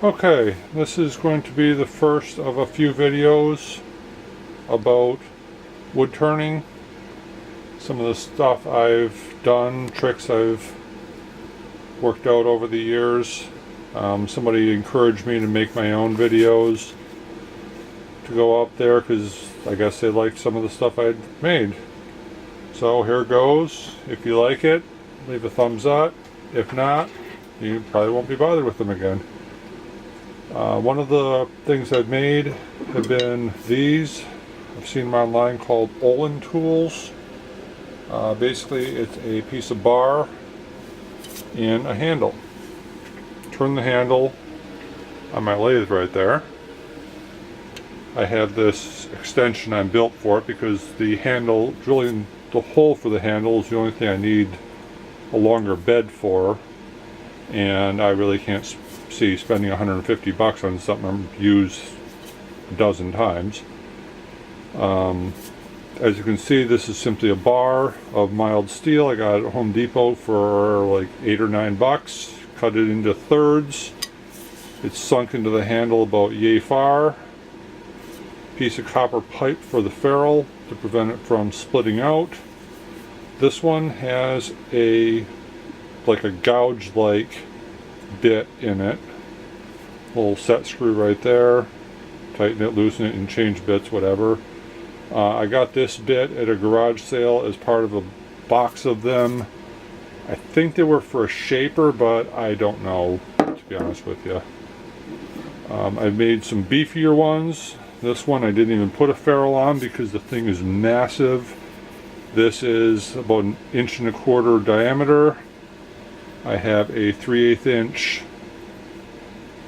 Okay, this is going to be the first of a few videos about wood turning. Some of the stuff I've done, tricks I've worked out over the years. Somebody encouraged me to make my own videos to go up there because I guess they liked some of the stuff I'd made. So here goes. If you like it, leave a thumbs up. If not, you probably won't be bothered with them again. One of the things I've made have been these. I've seen them online called Oland Tools. Basically it's a piece of bar and a handle. Turn the handle on my lathe right there. I have this extension I'm built for it because the handle, drilling the hole for the handle is the only thing I need a longer bed for, and I really can't see spending 150 bucks on something I've used a dozen times. As you can see, this is simply a bar of mild steel. I got it at Home Depot for like 8 or 9 bucks. Cut it into thirds. It's sunk into the handle about yay far. Piece of copper pipe for the ferrule to prevent it from splitting out. This one has a like a gouge like bit in it. Little set screw right there. Tighten it, loosen it, and change bits, whatever. I got this bit at a garage sale as part of a box of them. I think they were for a shaper, but I don't know, to be honest with you. I've made some beefier ones. This one I didn't even put a ferrule on because the thing is massive. This is about 1.25 inches diameter. I have a 3/8 inch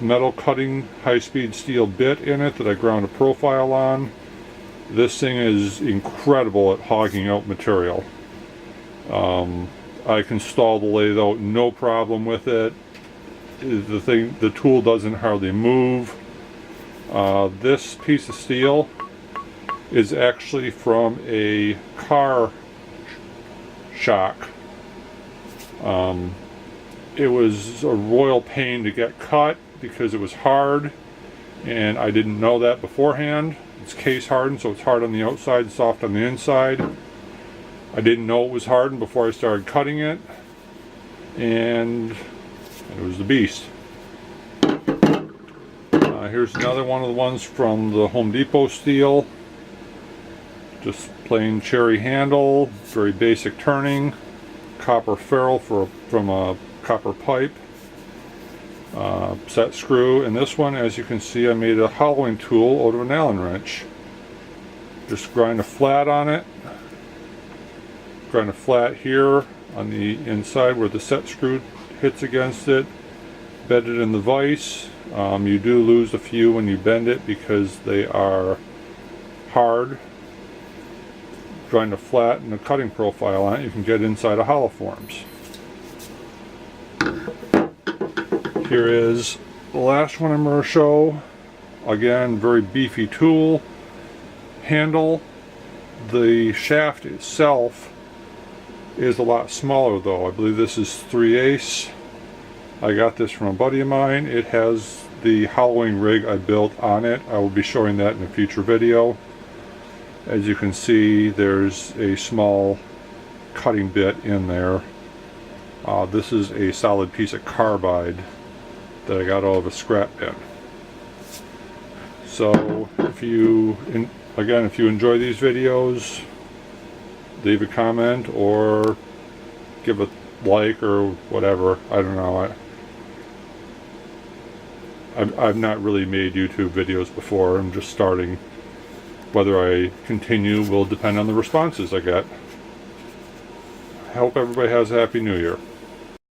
metal cutting high-speed steel bit in it that I ground a profile on. This thing is incredible at hogging out material. I can stall the lathe out no problem with it. The tool doesn't hardly move. This piece of steel is actually from a car shock. It was a royal pain to get cut because it was hard, and I didn't know that beforehand. It's case hardened, so it's hard on the outside, soft on the inside. I didn't know it was hardened before I started cutting it, and it was the beast. Here's another one of the ones from the Home Depot steel. Just plain cherry handle, very basic turning, copper ferrule from a copper pipe, set screw, and this one, as you can see, I made a hollowing tool out of an Allen wrench. Just grind a flat on it. Grind a flat here on the inside where the set screw hits against it. Bed it in the vise. You do lose a few when you bend it because they are hard. Grind a flat and a cutting profile on it. You can get inside of hollow forms. Here is the last one I'm going to show. Again, very beefy tool. Handle. The shaft itself is a lot smaller though. I believe this is 3/8. I got this from a buddy of mine. It has the hollowing rig I built on it. I will be showing that in a future video. As you can see, there's a small cutting bit in there. This is a solid piece of carbide that I got out of a scrap bin. So if you enjoy these videos, leave a comment or give a like or whatever. I don't know. I've not really made YouTube videos before. I'm just starting. Whether I continue will depend on the responses I get. I hope everybody has a Happy New Year.